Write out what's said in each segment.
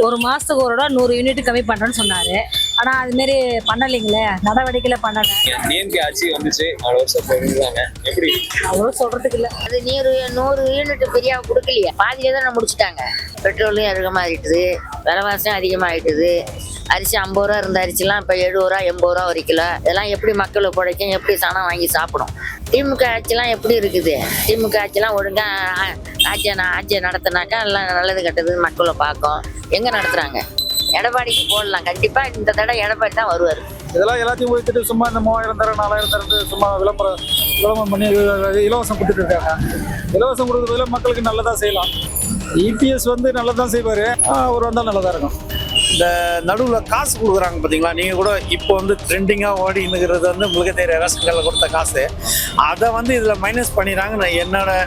ஒரு மாசத்துக்கு ஒரு தடவை 100 யூனிட் கம்மி பண்றேன்னு சொன்னாரு. ஆனா அது மாதிரி பண்ணலைங்களே, நடவடிக்கையில பண்ணல. டிஎம்கே ஆட்சி வந்துச்சு 4 வருஷம் போயிருந்தாங்க, எப்படி அவ்வளவு சொல்றதுக்கு இல்ல. அது 100 யூனிட் ஃப்ரீயா கொடுக்கலையே, பாதியிலே தான் முடிச்சுட்டாங்க. பெட்ரோலும் அதிகமாகிட்டுது, விலைவாசியும் அதிகமாகிட்டுது. அரிசி 50 ரூபா இருந்த அரிசிலாம் இப்போ 70 ரூபா 80 ரூபா ஒரு கிலோ. இதெல்லாம் எப்படி மக்களுக்கு பிடிக்கும், எப்படி சனம் வாங்கி சாப்பிடும்? திமுக ஆட்சிலாம் எப்படி இருக்குது? திமுக ஆட்சிலாம் ஒழுங்கா ஆட்சியை நடத்தினாக்கா எல்லாம் நல்லது கெட்டது மக்களை பார்க்கும். எங்கே நடத்துகிறாங்க? எடப்பாடிக்கு போடலாம், கண்டிப்பாக இந்த தடவை எடப்பாடி தான் வருவார். இதெல்லாம் எல்லாத்தையும் போய்த்துட்டு சும்மா இந்த 3000 தரம் 4000 தரத்து சும்மா விளம்பரம் பண்ணி இலவசம் கொடுத்துட்டு இருக்காங்க. இலவசம் கொடுக்குறதுல மக்களுக்கு நல்லதாக செய்யலாம். இபிஎஸ் வந்து நல்லதான் செய்வார், அவர் வந்தால் நல்லதாக இருக்கும். இந்த நடுவில் காசு கொடுக்குறாங்க பார்த்தீங்களா, நீங்கள் கூட இப்போ வந்து ட்ரெண்டிங்காக ஓடினுங்கிறது வந்து உங்களுக்கு தெரிய ரேஷன்களில் கொடுத்த காசு, அதை வந்து இதில் மைனஸ் பண்ணிடுறாங்க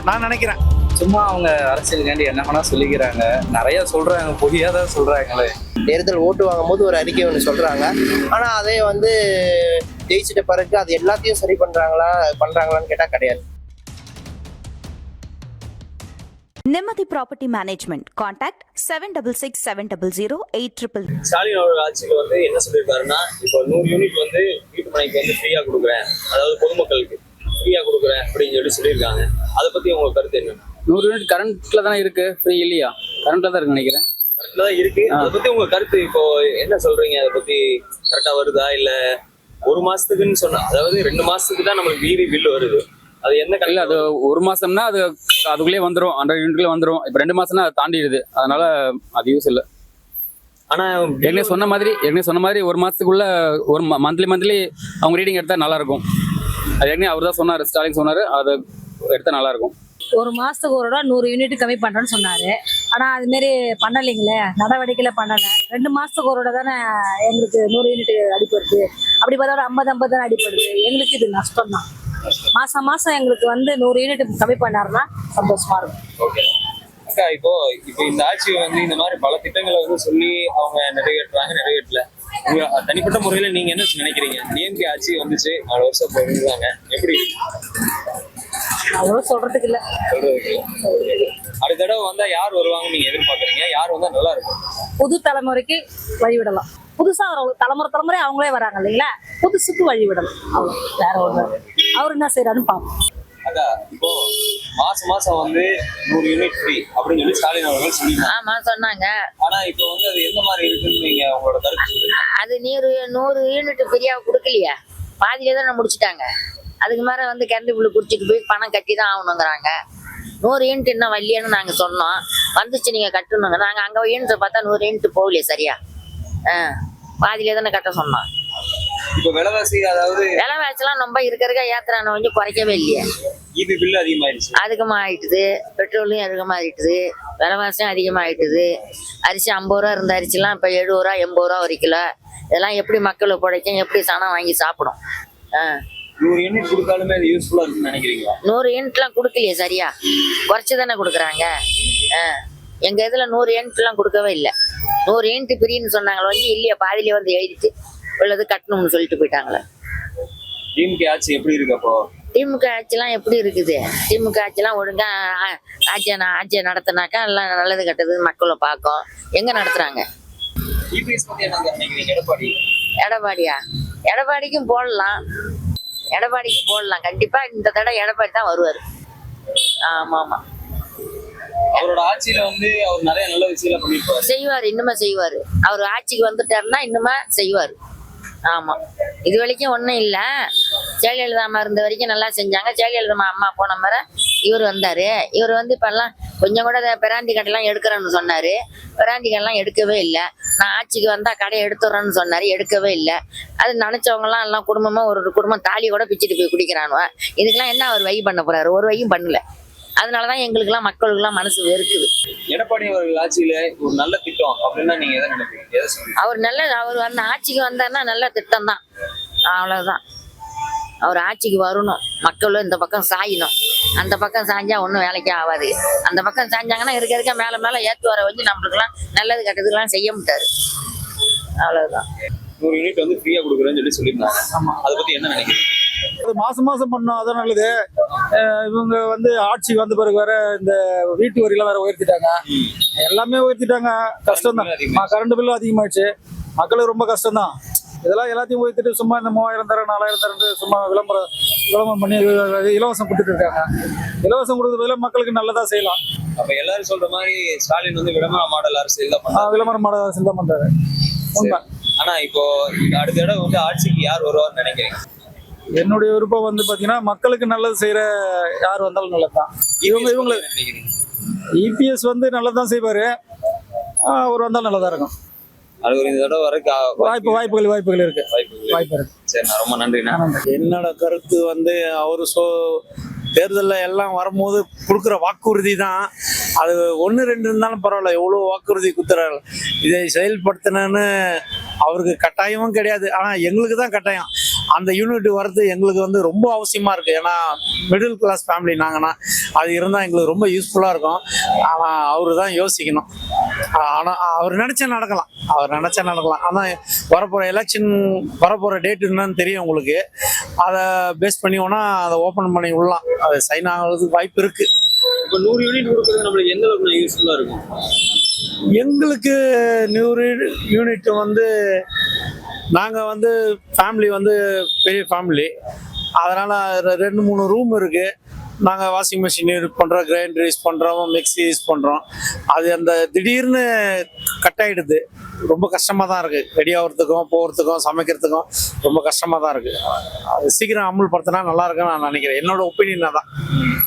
நான் நினைக்கிறேன். சும்மா அவங்க அரசியலுக்காண்டி என்ன வேணா சொல்லிக்கிறாங்க, நிறைய சொல்றாங்க, பொய்யாதான் சொல்றாங்களே. தேர்தல் ஓட்டு வாங்கும் போது ஒரு அறிக்கை ஒன்று சொல்றாங்க, ஆனா அதே வந்து ஜெயிச்சிட்ட பிறகு அது எல்லாத்தையும் சரி பண்றாங்களான்னு கேட்டா கிடையாது. நிம்மதி ப்ராப்பர்ட்டி மேனேஜ்மெண்ட். கான்டாக்ட் 7667008800. ஸ்டாலின் அவர்கள் ஆட்சியில் வந்து என்ன சொல்லியிருக்காருன்னா, இப்போ 100 யூனிட் வந்து வீட்டு மனைக்கு வந்து ஃப்ரீயா கொடுக்குறேன், அதாவது பொதுமக்களுக்கு ஃப்ரீயா கொடுக்குறேன் அப்படின்னு சொல்லியிருக்காங்க. அதை பத்தி உங்களுக்கு கருத்து என்ன? 100 யூனிட் கரண்ட்ல தானே இருக்கு, ஃப்ரீ இல்லையா? கரண்ட்ல தான் இருக்கு நினைக்கிறேன். கரெக்ட்ல தான் இருக்கு. அதை பத்தி உங்க கருத்து இப்போ என்ன சொல்றீங்க? அதை பத்தி கரெக்டா வருதா இல்ல ஒரு மாசத்துக்குன்னு சொன்னா, அதாவது 2 மாசத்துக்கு தான் நம்மளுக்கு வீதி பில் வருது, அது என்ன இல்ல? அது ஒரு மாசம்னா அதுக்குள்ளே வந்துடும், 100 யூனிட்ல வந்துடும். இப்போ 2 மாசம்னா அது தாண்டிடுது, அதனால அது யூஸ் இல்லை. ஆனா ஏற்கனவே சொன்ன மாதிரி ஒரு மாசத்துக்குள்ள ஒரு மந்த்லி அவங்க ரீடிங் எடுத்தா நல்லா இருக்கும். அது ஏற்கனவே அவர் தான் சொன்னாரு, ஸ்டாலின் சொன்னாரு, அதை எடுத்தா நல்லா இருக்கும். ஒரு மாசத்துக்கு ஒரு தடவை 100 யூனிட் கம்மி பண்றேன்னு சொன்னாரு. ஆனா அது மாதிரி பண்ணலைங்களே, நடவடிக்கையில பண்ணல. 2 மாசத்துக்கு ஒரு தடவை தானே எங்களுக்கு 100 யூனிட் அடிப்படுது. அப்படி பார்த்தா 50 தானே அடிப்படுது. எங்களுக்கு இது நஷ்டம் தான். மாசம் எங்களுக்கு வந்து 100 யூனிட் கம்மி பண்ணாருன்னா சந்தோஷமா இருக்கும். ஓகே அக்கா, இப்போ இந்த ஆட்சி வந்து இந்த மாதிரி பல திட்டங்களை வந்து சொல்லி அவங்க நிறைவேற்றல. உங்க தனிப்பட்ட முறையில நீங்க என்ன நினைக்கிறீங்க? டிஎம்கே ஆட்சி வந்துச்சு 4 வருஷம் போயிருந்தாங்க, எப்படி அவ்வளவு சொல்றதுக்கு இல்ல. அடுத்த தடவை வந்தா யார் வருவாங்க நீங்க எதிர்பார்க்கறீங்க? யார் வந்தா நல்லா இருக்கும்? புது தலைமுறைக்கு வழிவிடலாம். புதுசா தலைமுறை அவங்களே வராங்க இல்லைங்களா, புதுசுக்கு வழிவிடலாம். அவ்வளவு, வேற ஒண்ணு. அவர் என்ன செய்யறாருன்னு பார்ப்போம். அக்கா, இப்போ மாசம் வந்து 100 யூனிட் ஃப்ரீ அப்படின்னு சொல்லி ஸ்டாலின் அவர்கள் சொல்லியிருந்தாங்க. ஆமா சொன்னாங்க. ஆனா இப்போ வந்து அது எந்த மாதிரி இருக்குன்னு நீங்க உங்களோட கருத்து சொல்லுங்க. அது 100 யூனிட் ஃப்ரீயா கொடுக்கலையே, பாதியிலே தான் முடிச்சுட்டாங்க. அதுக்கு மேலே வந்து கரண்ட் பில்லு குடிச்சிட்டு போய் பணம் கட்டி தான் ஆகணுங்கிறாங்க. 100 யூனிட் என்ன வரலையேன்னு நாங்கள் சொன்னோம். வந்துச்சு நீங்கள் கட்டணுங்க. நாங்கள் அங்கே யூனிட் பார்த்தா 100 யூனிட் போகலையே சரியா. பாதியிலே தானே கட்ட சொன்னோம். இப்போ விலைவாசிலாம் ரொம்ப இருக்க ஏத்துறான கொஞ்சம் குறைக்கவே இல்லையே. இது பில்லு அதிகமாகிட்டுது, பெட்ரோலும் அதிகமாகிட்டுது, விலைவாசியும் அதிகமாகிட்டுது. அரிசி 50 ரூபா இருந்த அரிசிலாம் இப்போ 70 ரூபா 80 ரூபா ஒரு கிலோ. இதெல்லாம் எப்படி மக்களுக்கு பிடிக்கும், எப்படி சனம் வாங்கி சாப்பிடும்? 100 யூனிட் கொடுத்தாலுமே அது யூஸ்ஃபுல்லா இருக்குன்னு நினைக்கிறீங்களா? 100 யூனிட்லாம் கொடுக்கலையே சரியா, குறைச்சி தானே கொடுக்குறாங்க. எங்கள் இதில் 100 யூனிட்லாம் கொடுக்கவே இல்லை. 100 யூனிட் ஃப்ரீன்னு சொன்னாங்களே வந்து இல்லையா, பாதியிலே வந்து எழுதிட்டு உள்ளது கட்டணும்னு சொல்லிட்டு போயிட்டாங்களே. திமுக ஆட்சி எப்படி இருக்கு? அப்போ திமுக ஆட்சிலாம் எப்படி இருக்குது? திமுக ஆட்சிலாம் ஒழுங்கா ஆட்சியை நடத்தினாக்கா எல்லாம் நல்லது கெட்டது மக்களை பார்க்கும். எங்கே நடத்துகிறாங்க? எடப்பாடியா? எடப்பாடிக்கும் போடலாம், கண்டிப்பா இந்த தடவை எடப்பாடி தான் வருவார். ஆமா, அவரோட ஆட்சியில வந்து அவர் நிறைய நல்ல விஷயங்களை பண்ணிருப்பாரு, செய்வார், இன்னுமே செய்வார். அவர் ஆட்சிக்கு வந்துட்டாருன்னா இன்னுமே செய்வார். ஆமா, இது வரைக்கும் ஒன்றும் இல்லை. ஜெயலலிதா அம்மா இருந்த வரைக்கும் நல்லா செஞ்சாங்க. ஜெயலலிதா அம்மா போன மாதிரி இவர் வந்தார். இவர் வந்து இப்போல்லாம் கொஞ்சம் கூட பிராந்தி கடையெல்லாம் எடுக்கிறேன்னு சொன்னார். பிராந்தி கடைலாம் எடுக்கவே இல்லை. நான் ஆட்சிக்கு வந்தால் கடையை எடுத்துடுறேன்னு சொன்னார், எடுக்கவே இல்லை. அது நினச்சவங்கலாம் எல்லாம் குடும்பமாக ஒரு குடும்பம் தாலி கூட பிச்சுட்டு போய் குடிக்கிறானுவ. இதுக்கெல்லாம் என்ன அவர் வை பண்ண போகிறாரு? ஒரு வையும் பண்ணல. அதனாலதான் எங்களுக்கெல்லாம் மக்களுக்கெல்லாம் மனசு வெறுக்குது. எடப்பாடி அவர்கள் ஆட்சியில ஒரு நல்ல திட்டம் அப்படின்னா நீங்க எதை நினைப்பீங்க? அவர் வந்து ஆட்சிக்கு வந்தாருன்னா நல்ல திட்டம் தான், அவ்வளவுதான். அவர் ஆட்சிக்கு வரணும், மக்களும் இந்த பக்கம் சாயணும். அந்த பக்கம் சாஞ்சா ஒன்றும் வேலைக்கே ஆகாது. அந்த பக்கம் சாஞ்சாங்கன்னா இருக்க மேலே ஏற்று வர வச்சு நம்மளுக்கெல்லாம் நல்லது கெட்டதுக்கெல்லாம் செய்ய மாட்டாரு. அவ்வளவுதான். 100 யூனிட் வந்து ஃப்ரீயா கொடுக்குறேன்னு சொல்லியிருந்தாங்க. அதை பத்தி என்ன நினைக்கிறீங்க? அது மாசம் மாசம் பண்ணோம், அதான் நல்லது. இவங்க வந்து ஆட்சி வந்த பிறகு வேற இந்த வீட்டு வரியெல்லாம் வேற உயர்த்திட்டாங்க, எல்லாமே உயர்த்திட்டாங்க. கஷ்டம் தான், கரண்ட் பில்லும் அதிகமாயிடுச்சு, மக்களுக்கு ரொம்ப கஷ்டம் தான். இதெல்லாம் எல்லாத்தையும் உயர்த்திட்டு சும்மா இந்த 3000 தரம் 4000 தரம் சும்மா விளம்பரம் பண்ணி இலவசம் கொடுத்துட்டு இருக்காங்க. இலவசம் கொடுக்கறது பதிலா மக்களுக்கு நல்லதா செய்யலாம். அப்ப எல்லாரும் சொல்ற மாதிரி ஸ்டாலின் வந்து விளம்பர மாடல் அரசியல் தான் பண்றாரு. விளம்பரம் மாடல் அரசியல் தான் பண்றாரு. உண்மை. ஆனா இப்போ அடுத்த தடவை வந்து ஆட்சிக்கு யார் வருவார்னு நினைக்கிறீங்க? என்னுடைய விருப்பம் வந்து பாத்தீங்கன்னா மக்களுக்கு நல்லது செய்யற யார் வந்தாலும் நல்லதுதான். இவங்களை நினைக்கிறீங்க? இபிஎஸ் வந்து நல்லதான் செய்வாரு, அவர் வந்தாலும் நல்லதா இருக்கும். அது ஒரு இந்த தடவை வரக்கு வாய்ப்புகள் இருக்கு. வாய்ப்பு இருக்கு. சரி, நான் ரொம்ப நன்றிண்ணா. என்னோட கருத்து வந்து அவரு தேர்தலில் எல்லாம் வரும்போது கொடுக்குற வாக்குறுதி தான். அது 1-2 இருந்தாலும் பரவாயில்ல, எவ்வளோ வாக்குறுதி கொடுத்துறாரு. இதை செயல்படுத்தினு அவருக்கு கட்டாயமும் கிடையாது, ஆனால் எங்களுக்கு தான் கட்டாயம். அந்த யூனிட் வர்றது எங்களுக்கு வந்து ரொம்ப அவசியமாக இருக்குது. ஏன்னா மிடில் கிளாஸ் ஃபேமிலி நாங்கன்னா அது இருந்தால் எங்களுக்கு ரொம்ப யூஸ்ஃபுல்லாக இருக்கும். ஆனால் அவரு தான் யோசிக்கணும். ஆனால் அவர் நினச்சா நடக்கலாம், ஆனால் வரப்போகிற எலெக்ஷன் வரப்போகிற டேட் என்னன்னு தெரியும் உங்களுக்கு. அதை பேஸ் பண்ணி வேணா அதை ஓப்பன் பண்ணி விடலாம், அது சைன் ஆகிறதுக்கு வாய்ப்பு இருக்கு. இப்போ 100 யூனிட் கொடுக்குறது நம்மளுக்கு எந்த அளவுக்கு யூஸ்ஃபுல்லாக இருக்கும்? எங்களுக்கு 100 யூனிட் வந்து நாங்கள் வந்து ஃபேமிலி வந்து பெரிய ஃபேமிலி, அதனால் 2-3 ரூம் இருக்குது. நாங்கள் வாஷிங் மிஷின் யூஸ் பண்ணுறோம், கிரைண்டர் யூஸ் பண்ணுறோம், மிக்ஸி யூஸ் பண்ணுறோம். அது அந்த திடீர்னு கட் ஆகிடுது, ரொம்ப கஷ்டமாக தான் இருக்குது. ரெடி ஆகிறதுக்கும் போகிறதுக்கும் சமைக்கிறதுக்கும் ரொம்ப கஷ்டமாக தான் இருக்குது. அது சீக்கிரம் அமல்படுத்தினா நல்லா இருக்குன்னு நான் நினைக்கிறேன், என்னோட ஒப்பீனியன் தான்.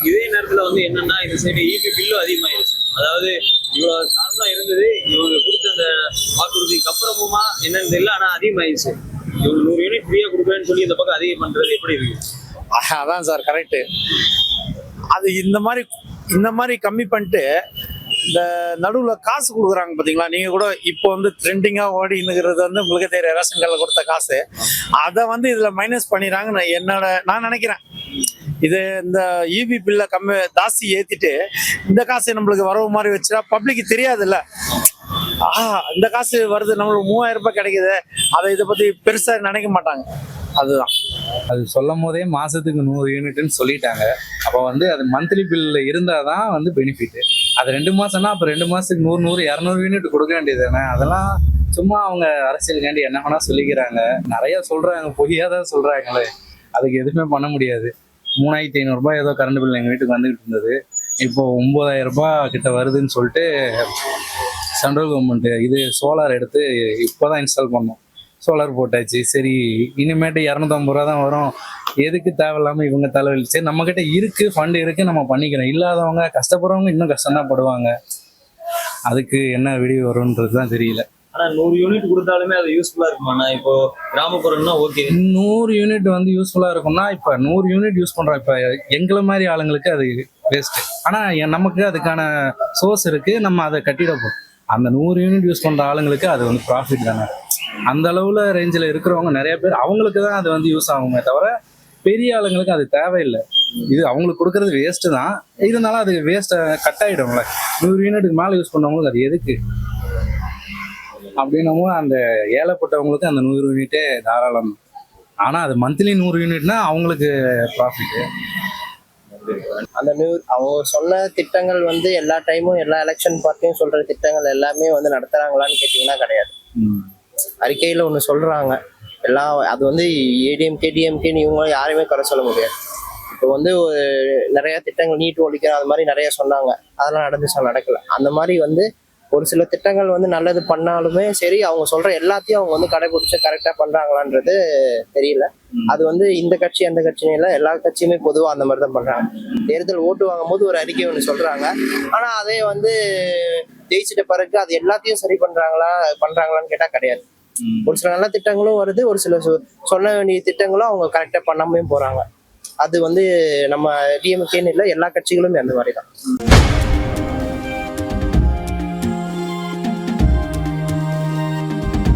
இதே நேரத்தில் வந்து என்னன்னா இந்த சைடு இபி பில்லும் அதிகமாயிருச்சு. அதாவது இவ்வளோ நார்மலாக இருந்தது, இவங்க கொடுத்த அந்த வாக்குறுதிக்கு அப்புறமா என்னன்னு தெரியல, ஆனால் அதிகமாயிருச்சு. இவங்க 100 யூனிட் ஃப்ரீயாக கொடுக்குறேன்னு சொல்லி இந்த பக்கம் அதிகம் பண்ணுறது எப்படி இருக்கு? அதான் சார் கரெக்டு. அது இந்த மாதிரி கம்மி பண்ணிட்டு இந்த நடுவில் காசு கொடுக்குறாங்க பார்த்தீங்களா. நீங்கள் கூட இப்போ வந்து ட்ரெண்டிங்காக ஓடி இன்னுங்கிறது வந்து உங்களுக்கு தெரியும், ரேஷன் கார்டில் கொடுத்த காசு. அதை வந்து இதில் மைனஸ் பண்ணிடுறாங்கன்னு நான் நினைக்கிறேன். இது இந்த இபி பில்லை ஜாஸ்தி ஏற்றிட்டு இந்த காசு நம்மளுக்கு வரவு மாதிரி வச்சுட்டா பப்ளிக்கு தெரியாதுல்ல. இந்த காசு வருது, நம்மளுக்கு 3000 ரூபாய் கிடைக்குது, அதை இதை பற்றி பெருசாக நினைக்க மாட்டாங்க. அதுதான் அது சொல்லும் போதே மாசத்துக்கு 100 யூனிட்னு சொல்லிட்டாங்க. அப்போ வந்து அது மந்த்லி பில்ல இருந்தால் தான் வந்து பெனிஃபிட். அது 2 மாசம்னா அப்போ 2 மாசத்துக்கு 100-200 யூனிட் கொடுக்க வேண்டியது தானே. அதெல்லாம் சும்மா அவங்க அரசியலுக்காண்டி என்ன வேணா சொல்லிக்கிறாங்க, நிறைய சொல்றாங்க, பொய்யாதான் சொல்றாங்களே. அதுக்கு எதுவுமே பண்ண முடியாது. 3500 ரூபாய் ஏதோ கரண்ட் பில் எங்கள் வீட்டுக்கு வந்துகிட்டு இருந்தது, இப்போ 9000 ரூபாய் கிட்ட வருதுன்னு சொல்லிட்டு சென்ட்ரல் கவர்மெண்ட் இது சோலார் எடுத்து இப்போதான் இன்ஸ்டால் பண்ணோம். சோலார் போட்டாச்சு. சரி, இனிமேட்டு 250 ரூபா தான் வரும், எதுக்கு தேவையில்லாமல் இவங்க தலைவலி. சரி, நம்மக்கிட்ட இருக்கு, ஃபண்டு இருக்கு, நம்ம பண்ணிக்கிறோம். இல்லாதவங்க கஷ்டப்படுறவங்க இன்னும் கஷ்டம் தான் படுவாங்க. அதுக்கு என்ன விடிவு வரும்ன்றது தான் தெரியல. ஆனால் 100 யூனிட் கொடுத்தாலுமே அது யூஸ்ஃபுல்லாக இருக்குமாண்ணா? இப்போ கிராமப்புறம்னா ஓகே, 100 யூனிட் வந்து யூஸ்ஃபுல்லாக இருக்கும்னா இப்போ 100 யூனிட் யூஸ் பண்ணுறோம். இப்போ எங்களை மாதிரி ஆளுங்களுக்கு அது வேஸ்ட்டு. ஆனால் நமக்கு அதுக்கான சோர்ஸ் இருக்குது, நம்ம அதை கட்டிடப்போம். அந்த 100 யூனிட் யூஸ் பண்ணுற ஆளுங்களுக்கு அது வந்து ப்ராஃபிட் தானே. அந்த அளவில் ரேஞ்சில் இருக்கிறவங்க நிறைய பேர், அவங்களுக்கு தான் அது வந்து யூஸ் ஆகுமே தவிர பெரிய ஆளுங்களுக்கு அது தேவையில்லை. இது அவங்களுக்கு கொடுக்கறது வேஸ்ட்டு தான், இருந்தாலும் அது வேஸ்ட்டை கட் ஆகிடும்ல. 100 யூனிட்டுக்கு மேலே யூஸ் பண்ணவங்களுக்கு அது எதுக்கு அப்படின்னமோ அந்த ஏழைப்பட்டவங்களுக்கு அந்த 100 யூனிட்டே தாராளம். ஆனால் அது மந்த்லி 100 யூனிட்னா அவங்களுக்கு ப்ராஃபிட்டு. அந்த அவங்க சொன்ன திட்டங்கள் வந்து எல்லா டைமும் எல்லா எலெக்ஷன் பார்ட்டியும் சொல்ற திட்டங்கள் எல்லாமே வந்து நடத்துறாங்களான்னு கேட்டிங்கன்னா கிடையாது. அறிக்கையில் ஒன்று சொல்றாங்க, எல்லாம் அது வந்து ஏடிஎம்கே டிஎம்கேன்னு இவங்க யாரையுமே குறை சொல்ல முடியாது. இப்போ வந்து நிறைய திட்டங்கள் நீட் ஒழிக்கிற அது மாதிரி நிறைய சொன்னாங்க, அதெல்லாம் நடக்கல. அந்த மாதிரி வந்து ஒரு சில திட்டங்கள் வந்து நல்லது பண்ணாலுமே சரி, அவங்க சொல்ற எல்லாத்தையும் அவங்க வந்து கடைபிடிச்சு கரெக்டாக பண்றாங்களான்றது தெரியல. அது வந்து இந்த கட்சி அந்த கட்சின்னு இல்லை, எல்லா கட்சியுமே பொதுவாக அந்த மாதிரி தான் பண்றாங்க. தேர்தல் ஓட்டு வாங்கும் போது ஒரு அறிக்கை ஒன்று சொல்றாங்க, ஆனா அதே வந்து ஜெயிச்சிட்ட பிறகு அது எல்லாத்தையும் சரி பண்றாங்களான்னு கேட்டா கிடையாது. ஒரு சில நல்ல திட்டங்களும் வருது, ஒரு சில சொல்ல வேண்டிய திட்டங்களும் அவங்க கரெக்டா பண்ணாமே போறாங்க. அது வந்து நம்ம டிஎம்கேன்னு இல்லை, எல்லா கட்சிகளுமே அந்த மாதிரி தான்.